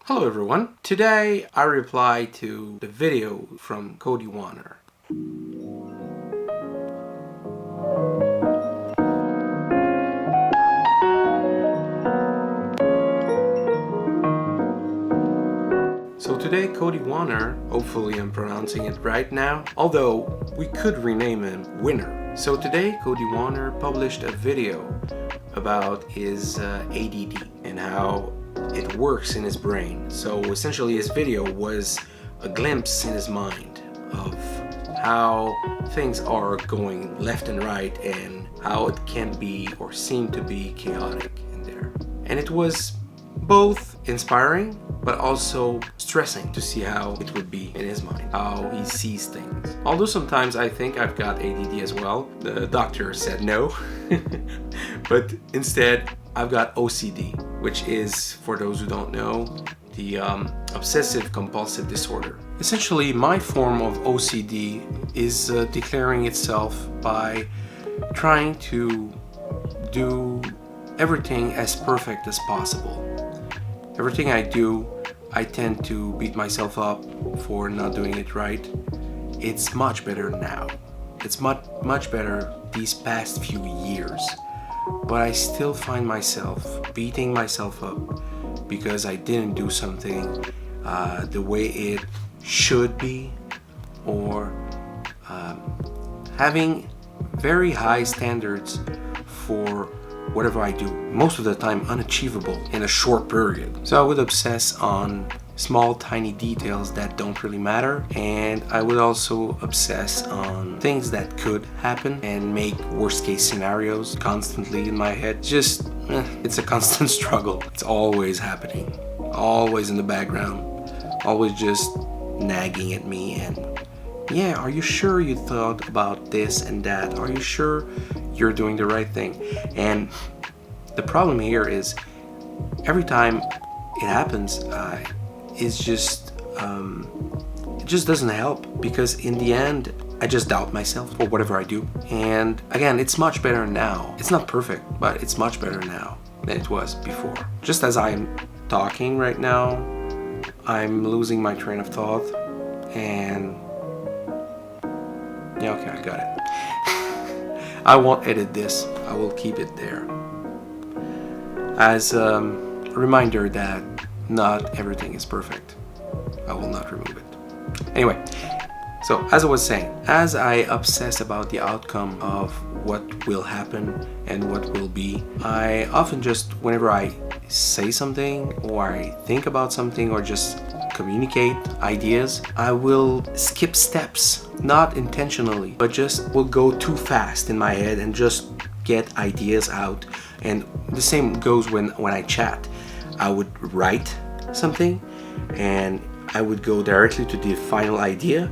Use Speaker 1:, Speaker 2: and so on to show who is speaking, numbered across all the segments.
Speaker 1: Hello everyone. Today I reply to the video from Cody Wanner. So today Cody Wanner, hopefully I'm pronouncing it right now, although we could rename him Winner. So today Cody Wanner published a video about his ADD and how it works in his brain. So essentially his video was a glimpse in his mind of how things are going left and right and how it can be or seem to be chaotic in there. And it was both inspiring but also stressing to see how it would be in his mind, how he sees things. Although sometimes I think I've got ADD as well. The doctor said no, but instead I've got OCD, which is, for those who don't know, the obsessive compulsive disorder. Essentially, my form of OCD is declaring itself by trying to do everything as perfect as possible. Everything I do, I tend to beat myself up for not doing it right. It's much better now. It's much better these past few years. But I still find myself beating myself up because I didn't do something the way it should be, or having very high standards for whatever I do, most of the time unachievable in a short period. So I would obsess on small tiny details that don't really matter, and I would also obsess on things that could happen and make worst case scenarios constantly in my head. It's a constant struggle. It's always happening, always in the background, always just nagging at me. And yeah, are you sure you thought about this and that? Are you sure you're doing the right thing? And the problem here is every time it happens, it just doesn't help, because in the end I just doubt myself for whatever I do. And again, it's much better now. It's not perfect, but it's much better now than it was before. Just as I'm talking right now, I'm losing my train of thought, and yeah, okay, I got it. I won't edit this. I will keep it there as a reminder that not everything is perfect. I will not remove it. Anyway, so as I was saying, as I obsess about the outcome of what will happen and what will be, I often just, whenever I say something or I think about something or just communicate ideas, I will skip steps, not intentionally, but just will go too fast in my head and just get ideas out. And the same goes when I chat. I would write something and I would go directly to the final idea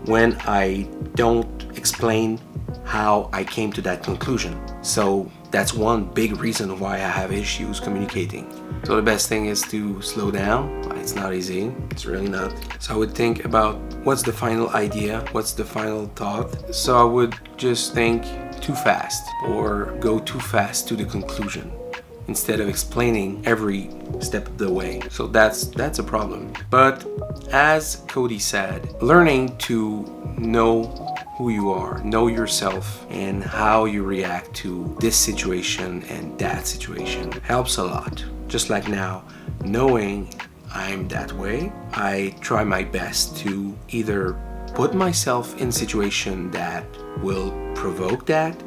Speaker 1: when I don't explain how I came to that conclusion. So that's one big reason why I have issues communicating. So the best thing is to slow down, but it's not easy. It's really not. So I would think about what's the final idea, what's the final thought. So I would just think too fast or go too fast to the conclusion instead of explaining every step of the way. So that's a problem. But as Cody said, learning to know who you are, know yourself, and how you react to this situation and that situation helps a lot. Just like now, knowing I'm that way, I try my best to either put myself in a situation that will provoke that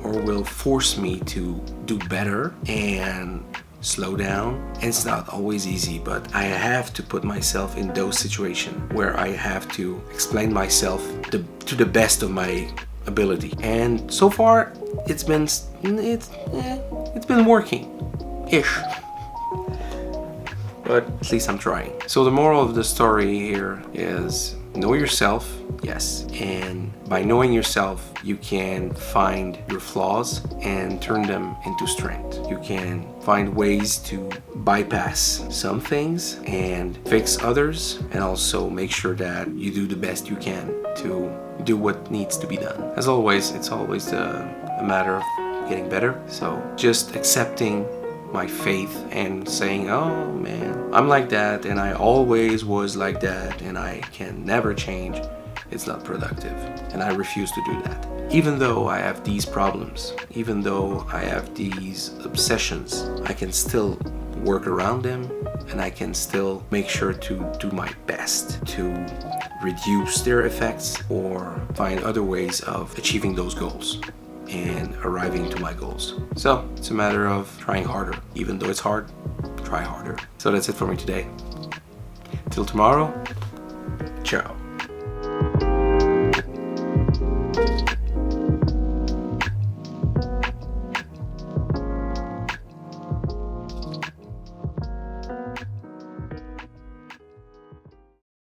Speaker 1: or will force me to do better and slow down. And it's not always easy, but I have to put myself in those situations where I have to explain myself to the best of my ability. And so far, it's been working-ish. But at least I'm trying. So the moral of the story here is know yourself, yes. And by knowing yourself, you can find your flaws and turn them into strength. You can find ways to bypass some things and fix others, and also make sure that you do the best you can to do what needs to be done. As always, it's always a matter of getting better. So just accepting my faith and saying, oh man, I'm like that and I always was like that and I can never change, it's not productive. And I refuse to do that. Even though I have these problems, even though I have these obsessions, I can still work around them, and I can still make sure to do my best to reduce their effects or find other ways of achieving those goals and arriving to my goals. So it's a matter of trying harder. Even though it's hard, try harder. So that's it for me today. Till tomorrow, ciao.